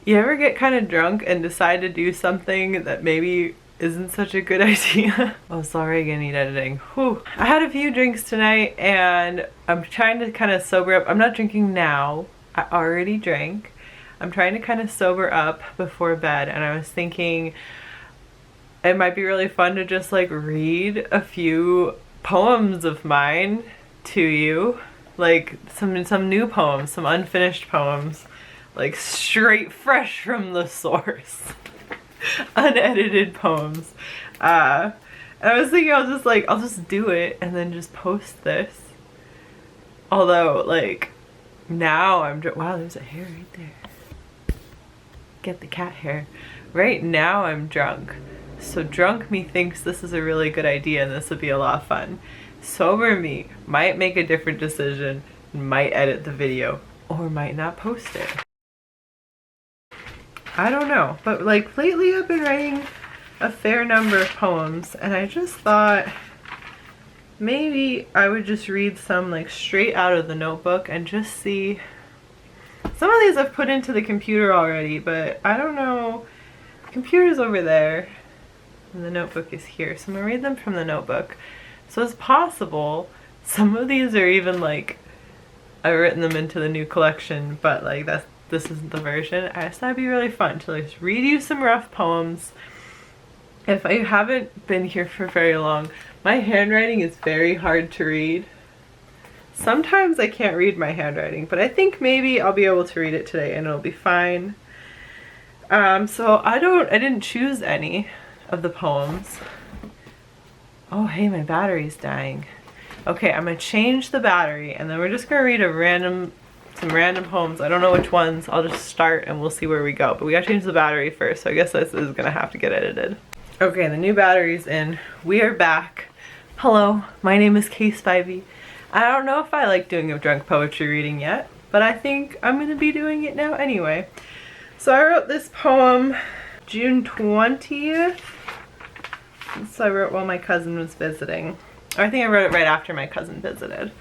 You ever get kind of drunk and decide to do something that maybe isn't such a good idea? Oh, sorry, I need editing. Whew. I had a few drinks tonight and I'm trying to kind of sober up. I'm not drinking now. I already drank. I'm trying to kind of sober up before bed, and I was thinking it might be really fun to just like read a few poems of mine to you. Like some new poems, some unfinished poems. Like straight fresh from the source. Unedited poems. And I was thinking I'll just do it and then just post this. Although like now wow, there's a hair right there. Get the cat hair. Right now I'm drunk. So drunk me thinks this is a really good idea and this would be a lot of fun. Sober me might make a different decision, might edit the video, or might not post it. I don't know, but like lately I've been writing a fair number of poems, and I just thought maybe I would just read some like straight out of the notebook and just see. Some of these I've put into the computer already, but I don't know. The computer's over there and the notebook is here, so I'm gonna read them from the notebook. So it's possible some of these are even like I've written them into the new collection, but like this isn't the version. I just thought it'd be really fun to like read you some rough poems. If I haven't been here for very long, my handwriting is very hard to read. Sometimes I can't read my handwriting, but I think maybe I'll be able to read it today and it'll be fine. So I didn't choose any of the poems. Oh hey, my battery's dying. Okay, I'm gonna change the battery and then we're just gonna read some random poems. I don't know which ones. I'll just start and we'll see where we go. But we gotta change the battery first, so I guess this is gonna have to get edited. Okay, the new battery's in. We are back. Hello, my name is Kaye Spivey. I don't know if I like doing a drunk poetry reading yet, but I think I'm gonna be doing it now anyway. So I wrote this poem June 20th. So I wrote while my cousin was visiting. Or I think I wrote it right after my cousin visited.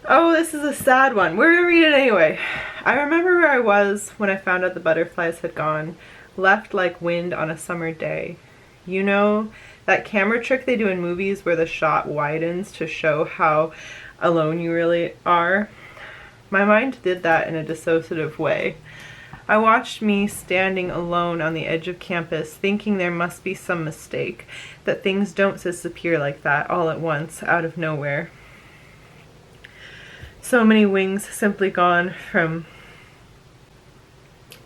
Oh, this is a sad one. We're gonna read it anyway. I remember where I was when I found out the butterflies had gone, left like wind on a summer day. You know, that camera trick they do in movies where the shot widens to show how alone you really are? My mind did that in a dissociative way. I watched me standing alone on the edge of campus, thinking there must be some mistake, that things don't disappear like that all at once, out of nowhere. So many wings simply gone from...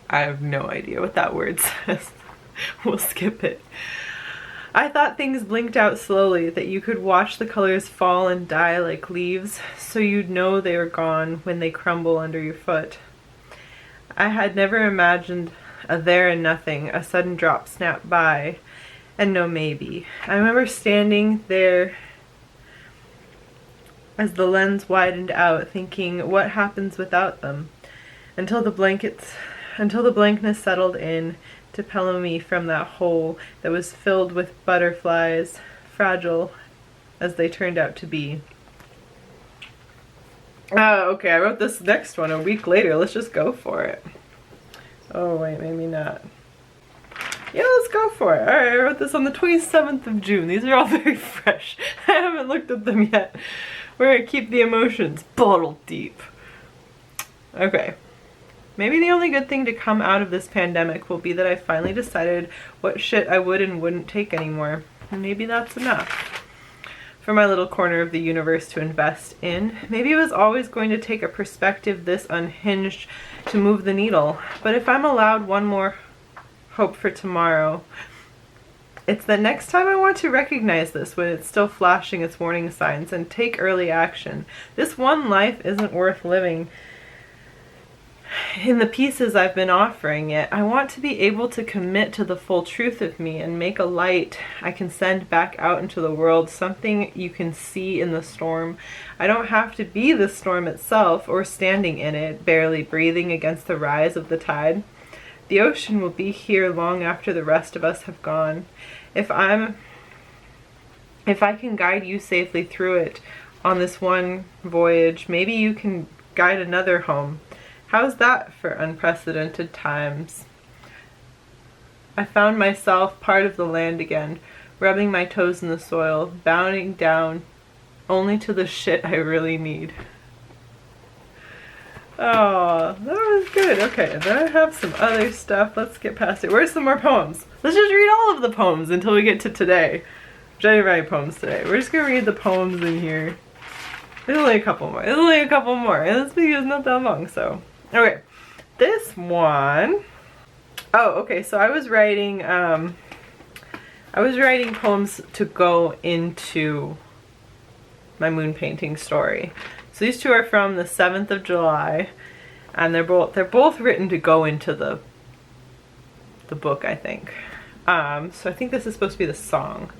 I have no idea what that word says. We'll skip it. I thought things blinked out slowly, that you could watch the colors fall and die like leaves, so you'd know they were gone when they crumble under your foot. I had never imagined a there and nothing, a sudden drop snap by, and no maybe. I remember standing there as the lens widened out, thinking, what happens without them? Until the blankness settled in to pillow me from that hole that was filled with butterflies, fragile as they turned out to be. Okay, I wrote this next one a week later. Let's just go for it. Oh wait, maybe not. Yeah, let's go for it. Alright, I wrote this on the 27th of June. These are all very fresh. I haven't looked at them yet. We're gonna keep the emotions bottled deep. Okay. Maybe the only good thing to come out of this pandemic will be that I finally decided what shit I would and wouldn't take anymore. And maybe that's enough for my little corner of the universe to invest in. Maybe it was always going to take a perspective this unhinged to move the needle. But if I'm allowed one more hope for tomorrow, it's that next time I want to recognize this when it's still flashing its warning signs and take early action. This one life isn't worth living in the pieces I've been offering it. I want to be able to commit to the full truth of me and make a light I can send back out into the world, something you can see in the storm. I don't have to be the storm itself or standing in it, barely breathing against the rise of the tide. The ocean will be here long after the rest of us have gone. If I can guide you safely through it on this one voyage, maybe you can guide another home. How's that for unprecedented times? I found myself part of the land again, rubbing my toes in the soil, bowing down only to the shit I really need. Oh, that was good. Okay, then I have some other stuff. Let's get past it. Where's some more poems? Let's just read all of the poems until we get to today. I didn't write poems today. We're just gonna read the poems in here. There's only a couple more. And this video is not that long, so. Okay, this one. Oh, okay, so I was writing poems to go into my moon painting story. So these two are from the 7th of July, and they're both written to go into the book, I think. So I think this is supposed to be the song.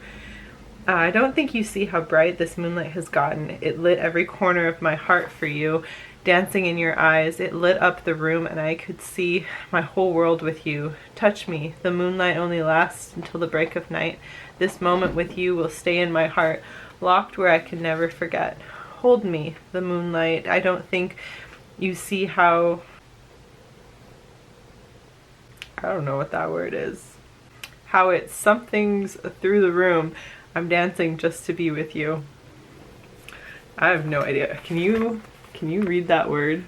I don't think you see how bright this moonlight has gotten. It lit every corner of my heart for you, dancing in your eyes. It lit up the room and I could see my whole world with you. Touch me. The moonlight only lasts until the break of night. This moment with you will stay in my heart, locked where I can never forget. Hold me, the moonlight. I don't think you see how... I don't know what that word is. How it something's through the room. I'm dancing just to be with you. I have no idea. Can you read that word?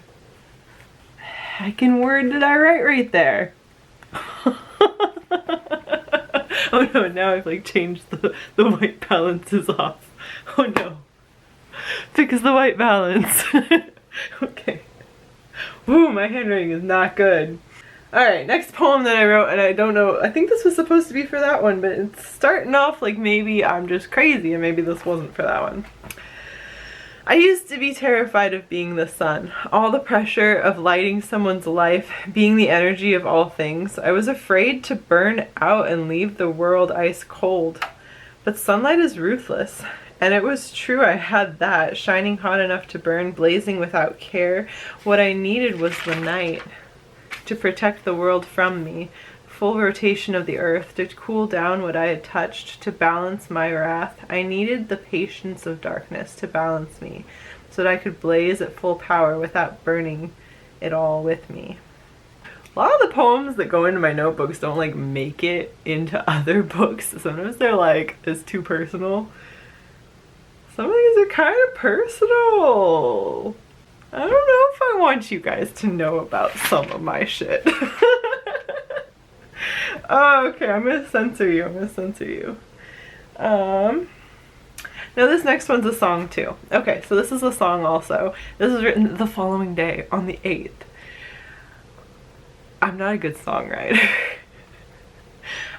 Heckin' word did I write right there? Oh no, now I've like changed the white balances off. Oh no. Fix the white balance. Okay. Woo, my handwriting is not good. Alright, next poem that I wrote, and I don't know, I think this was supposed to be for that one, but it's starting off like maybe I'm just crazy and maybe this wasn't for that one. I used to be terrified of being the sun, all the pressure of lighting someone's life, being the energy of all things. I was afraid to burn out and leave the world ice cold. But sunlight is ruthless. And it was true, I had that, shining hot enough to burn, blazing without care. What I needed was the night to protect the world from me, full rotation of the earth, to cool down what I had touched, to balance my wrath. I needed the patience of darkness to balance me, so that I could blaze at full power without burning it all with me. A lot of the poems that go into my notebooks don't like make it into other books. Sometimes they're like, it's too personal. Some of these are kind of personal. I don't know if I want you guys to know about some of my shit. Oh, okay, I'm gonna censor you. Now this next one's a song too. Okay, so this is a song also. This was written the following day on the 8th. I'm not a good songwriter.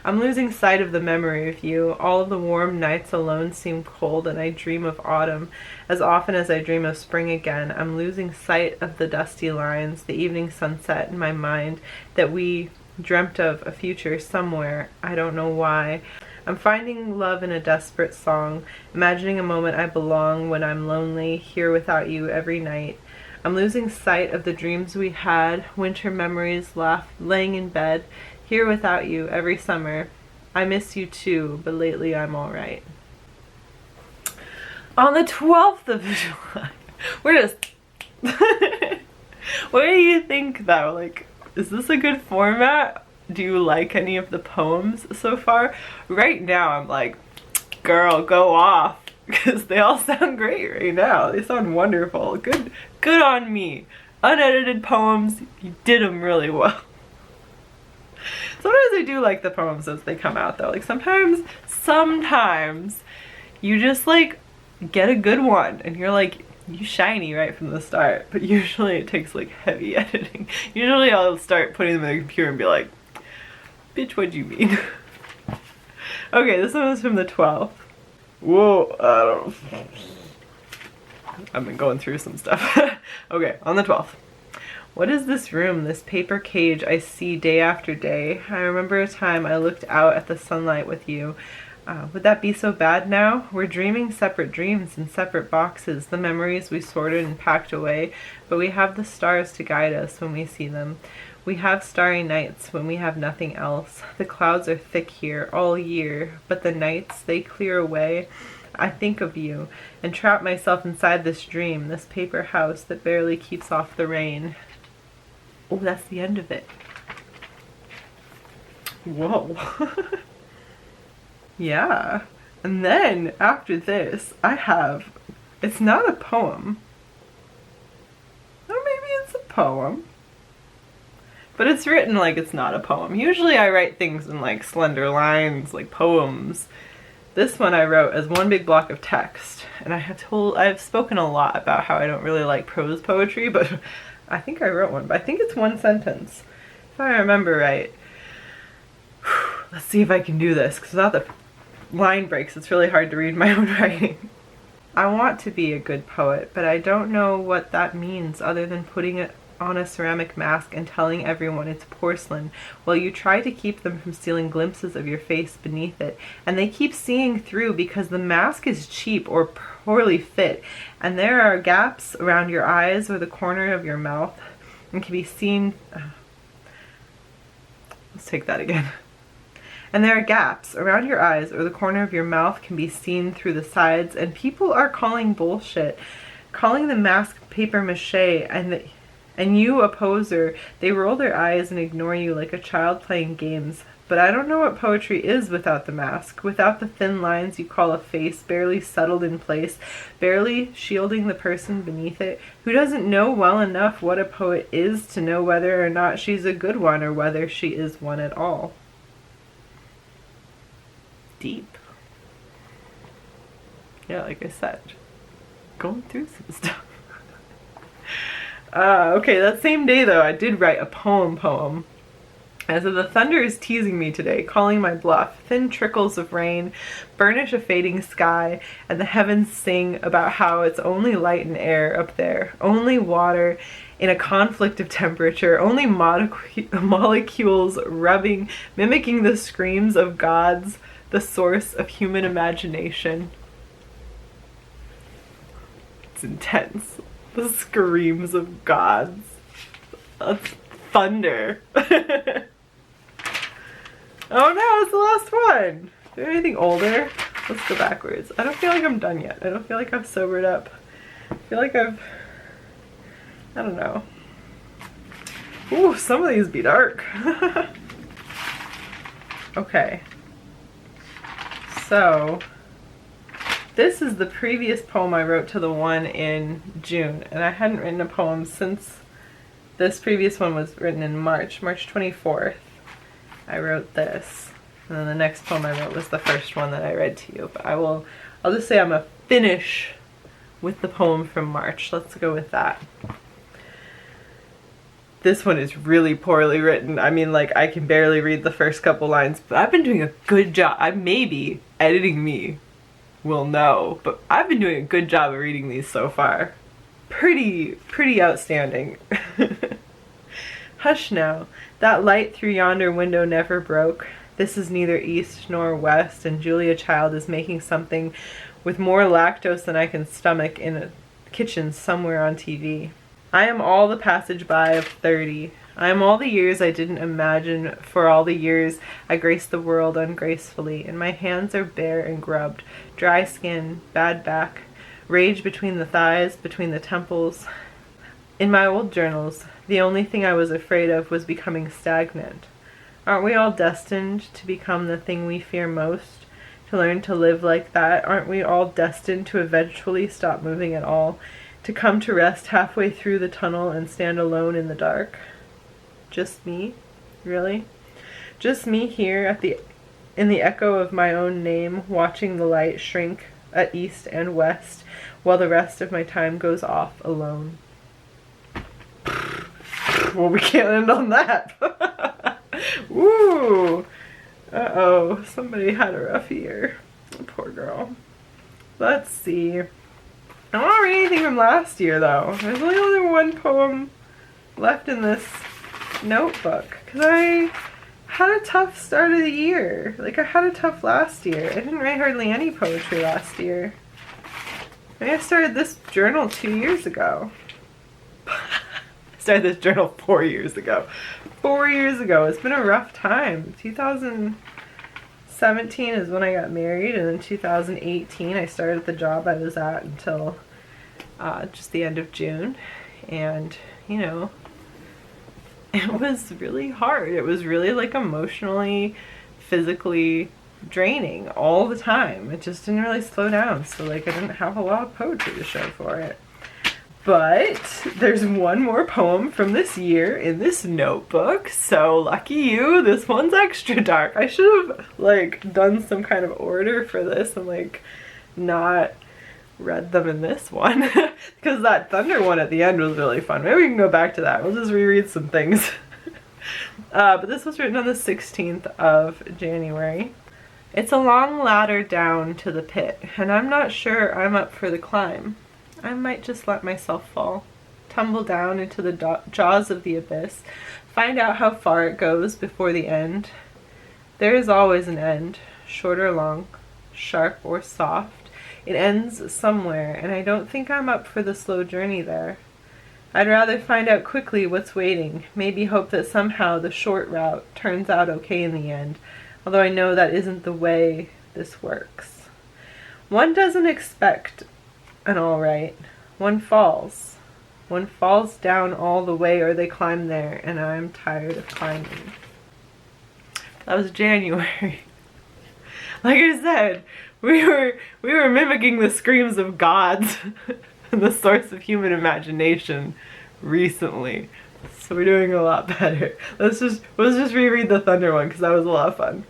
I'm losing sight of the memory of you. All of the warm nights alone seem cold, and I dream of autumn as often as I dream of spring again. I'm losing sight of the dusty lines, the evening sunset in my mind that we dreamt of a future somewhere. I don't know why. I'm finding love in a desperate song, imagining a moment I belong when I'm lonely, here without you every night. I'm losing sight of the dreams we had, winter memories, laying in bed, here without you every summer. I miss you too, but lately I'm alright. On the 12th of July, we're just... What do you think though? Like, is this a good format? Do you like any of the poems so far? Right now I'm like, girl, go off. Because they all sound great right now. They sound wonderful. Good on me. Unedited poems, you did them really well. Sometimes I do like the poems as they come out though. Like sometimes you just like get a good one and you're like, you shiny right from the start. But usually it takes like heavy editing. Usually I'll start putting them in the computer and be like, bitch, what'd you mean? Okay, this one was from the 12th. Whoa, I don't know. I've been going through some stuff. Okay, on the 12th. What is this room, this paper cage I see day after day? I remember a time I looked out at the sunlight with you. Would that be so bad now? We're dreaming separate dreams in separate boxes, the memories we sorted and packed away, but we have the stars to guide us when we see them. We have starry nights when we have nothing else. The clouds are thick here all year, but the nights, they clear away. I think of you and trap myself inside this dream, this paper house that barely keeps off the rain. Oh, that's the end of it. Whoa. Yeah. And then after this, I have, it's not a poem. Or maybe it's a poem. But it's written like it's not a poem. Usually I write things in like slender lines, like poems. This one I wrote as one big block of text. And I've spoken a lot about how I don't really like prose poetry, but I think I wrote one. But I think it's one sentence, if I remember right. Let's see if I can do this, because without the line breaks, it's really hard to read my own writing. I want to be a good poet, but I don't know what that means other than putting it on a ceramic mask and telling everyone it's porcelain, while you try to keep them from stealing glimpses of your face beneath it, and they keep seeing through because the mask is cheap or poorly fit, and there are gaps around your eyes or the corner of your mouth and can be seen. Let's take that again. And there are gaps around your eyes or the corner of your mouth can be seen through the sides, and people are calling bullshit, calling the mask paper mache, and you, a poser, they roll their eyes and ignore you like a child playing games. But I don't know what poetry is without the mask, without the thin lines you call a face, barely settled in place, barely shielding the person beneath it, who doesn't know well enough what a poet is to know whether or not she's a good one or whether she is one at all. Deep. Yeah, like I said, going through some stuff. Okay, that same day though, I did write a poem. As the thunder is teasing me today, calling my bluff, thin trickles of rain burnish a fading sky, and the heavens sing about how it's only light and air up there, only water in a conflict of temperature, only molecules rubbing, mimicking the screams of gods, the source of human imagination. It's intense. The screams of gods. That's thunder. Oh no, it's the last one. Do you have anything older? Let's go backwards. I don't feel like I'm done yet. I don't feel like I've sobered up. I feel like I don't know. Ooh, some of these be dark. Okay. So, this is the previous poem I wrote to the one in June, and I hadn't written a poem since this previous one was written in March 24th. I wrote this, and then the next poem I wrote was the first one that I read to you, but I'll just say I'm a finish with the poem from March. Let's go with that. This one is really poorly written. I mean, like, I can barely read the first couple lines, but I've been doing a good job. Maybe editing me will know, but I've been doing a good job of reading these so far. Pretty outstanding. Hush now, that light through yonder window never broke. This is neither east nor west, and Julia Child is making something with more lactose than I can stomach in a kitchen somewhere on TV. I am all the passage-by of 30. I am all the years I didn't imagine, for all the years I graced the world ungracefully, and my hands are bare and grubbed, dry skin, bad back, rage between the thighs, between the temples. In my old journals, the only thing I was afraid of was becoming stagnant. Aren't we all destined to become the thing we fear most? To learn to live like that? Aren't we all destined to eventually stop moving at all? To come to rest halfway through the tunnel and stand alone in the dark? Just me? Really? Just me here in the echo of my own name, watching the light shrink at east and west, while the rest of my time goes off alone. Well, we can't end on that. Woo! Uh-oh, somebody had a rough year. Poor girl. Let's see. I don't want to read anything from last year, though. There's only one poem left in this notebook, because I had a tough start of the year. Like, I had a tough last year. I didn't write hardly any poetry last year. I started this journal 2 years ago. Started this journal 4 years ago. 4 years ago. It's been a rough time. 2017 is when I got married, and then 2018 I started the job I was at until just the end of June. And, you know, it was really hard. It was really like emotionally, physically draining all the time. It just didn't really slow down, so like I didn't have a lot of poetry to show for it. But there's one more poem from this year in this notebook, so lucky you, this one's extra dark. I should have like done some kind of order for this and like not read them in this one because that thunder one at the end was really fun. Maybe we can go back to that. We'll just reread some things. But this was written on the 16th of January. It's a long ladder down to the pit, and I'm not sure I'm up for the climb. I might just let myself fall, tumble down into the jaws of the abyss, find out how far it goes before the end. There is always an end, short or long, sharp or soft. It ends somewhere, and I don't think I'm up for the slow journey there. I'd rather find out quickly what's waiting, maybe hope that somehow the short route turns out okay in the end, although I know that isn't the way this works. One doesn't expect an all right. One falls. One falls down all the way, or they climb there, and I'm tired of climbing. That was January. Like I said, we were mimicking the screams of gods and the source of human imagination recently. So we're doing a lot better. Let's just reread the thunder one because that was a lot of fun.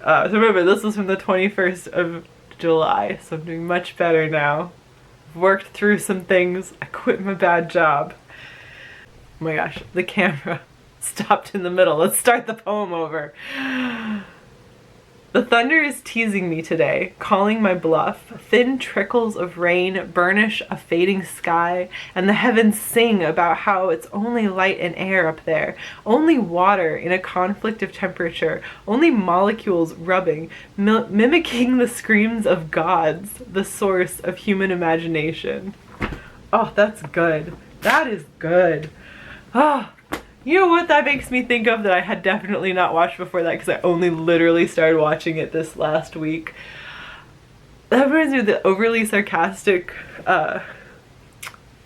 So remember, this was from the 21st of July, so I'm doing much better now. Worked through some things. I quit my bad job. Oh my gosh, the camera stopped in the middle. Let's start the poem over. The thunder is teasing me today, calling my bluff. Thin trickles of rain burnish a fading sky, and the heavens sing about how it's only light and air up there, only water in a conflict of temperature, only molecules rubbing, mimicking the screams of gods, the source of human imagination. Oh, that's good. That is good. Oh. You know what that makes me think of that I had definitely not watched before that because I only literally started watching it this last week? That reminds me of the Overly Sarcastic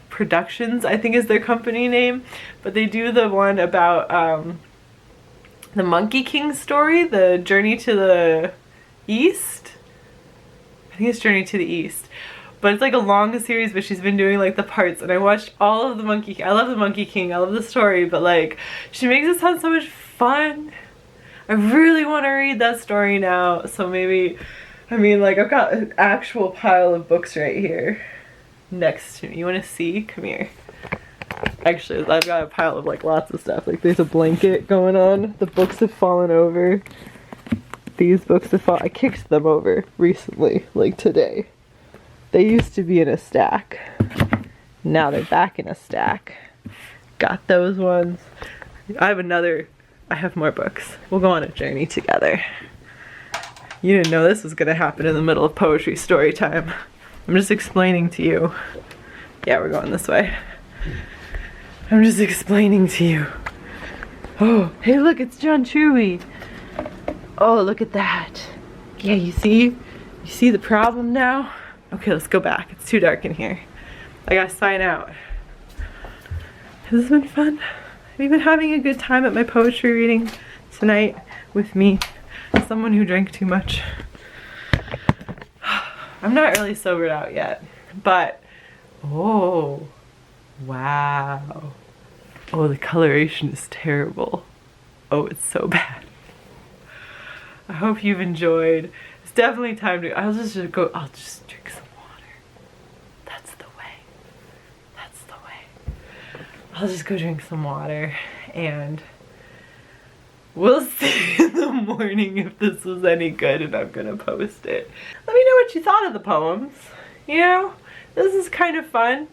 Productions, I think is their company name. But they do the one about the Monkey King story, the Journey to the East. I think it's Journey to the East. But it's like a long series, but she's been doing like the parts, and I watched all of the Monkey King. I love the Monkey King, I love the story, but like she makes it sound so much fun. I really want to read that story now, so maybe, I mean, like I've got an actual pile of books right here next to me. You want to see? Come here. Actually, I've got a pile of like lots of stuff. Like there's a blanket going on. The books have fallen over. These books have fallen. I kicked them over recently, like today. They used to be in a stack. Now they're back in a stack. Got those ones. I have more books. We'll go on a journey together. You didn't know this was gonna happen in the middle of poetry story time. I'm just explaining to you. Yeah, we're going this way. I'm just explaining to you. Oh, hey look, it's John Truey. Oh, look at that. Yeah, you see the problem now? Okay, let's go back. It's too dark in here. I gotta sign out. Has this been fun? Have you been having a good time at my poetry reading tonight with me? Someone who drank too much. I'm not really sobered out yet, but oh, wow. Oh, the coloration is terrible. Oh, it's so bad. I hope you've enjoyed. It's definitely time to, I'll just drink some water. That's the way. That's the way. I'll just go drink some water and we'll see in the morning if this was any good and I'm gonna post it. Let me know what you thought of the poems. You know, this is kind of fun.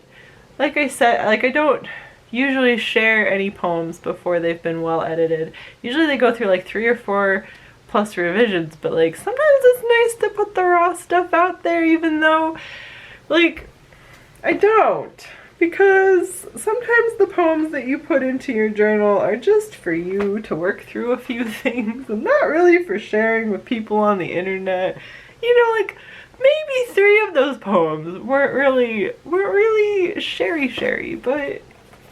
Like I said, like I don't usually share any poems before they've been well edited. Usually they go through like 3 or 4 plus revisions, but like sometimes it's nice to put the raw stuff out there even though like I don't, because sometimes the poems that you put into your journal are just for you to work through a few things and not really for sharing with people on the internet. You know, like maybe 3 of those poems weren't really sherry, but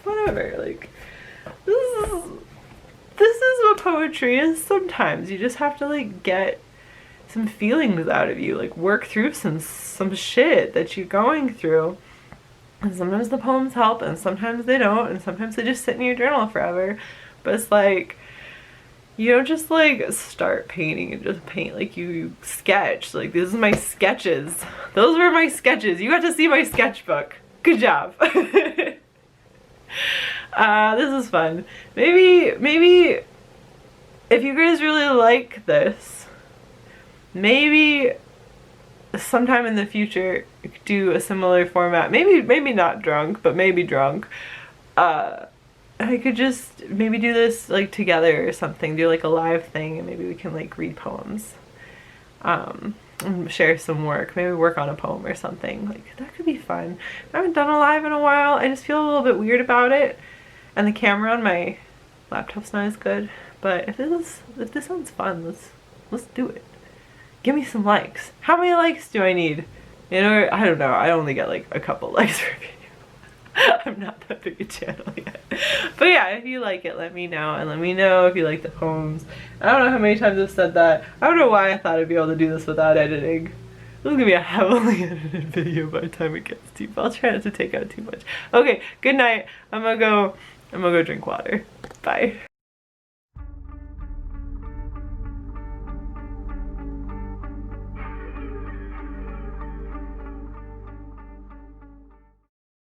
whatever. Like this is poetry is sometimes you just have to like get some feelings out of you, like work through some shit that you're going through. And sometimes the poems help and sometimes they don't, and sometimes they just sit in your journal forever. But it's like, you don't just like start painting and just paint, like you sketch. Like, this is my sketches. Those were my sketches. You got to see my sketchbook. Good job. This is fun. Maybe if you guys really like this, maybe sometime in the you could do a similar format. Maybe not drunk, but maybe drunk. I could just maybe do this like together or something, do like a live thing, and maybe we can like read poems, and share some work, maybe work on a poem or something. Like, that could be fun. I haven't done a live in a while. I just feel a little bit weird about it, and the camera on my laptop's not as good. But if this sounds fun, let's do it. Give me some likes. How many likes do I need? You know, I don't know. I only get like a couple likes per video. I'm not that big a channel yet. But yeah, if you like it, let me know. And let me know if you like the poems. I don't know how many times I've said that. I don't know why I thought I'd be able to do this without editing. This is gonna be a heavily edited video by the time it gets to you. But I'll try not to take out too much. Okay, good night. I'm gonna go drink water. Bye.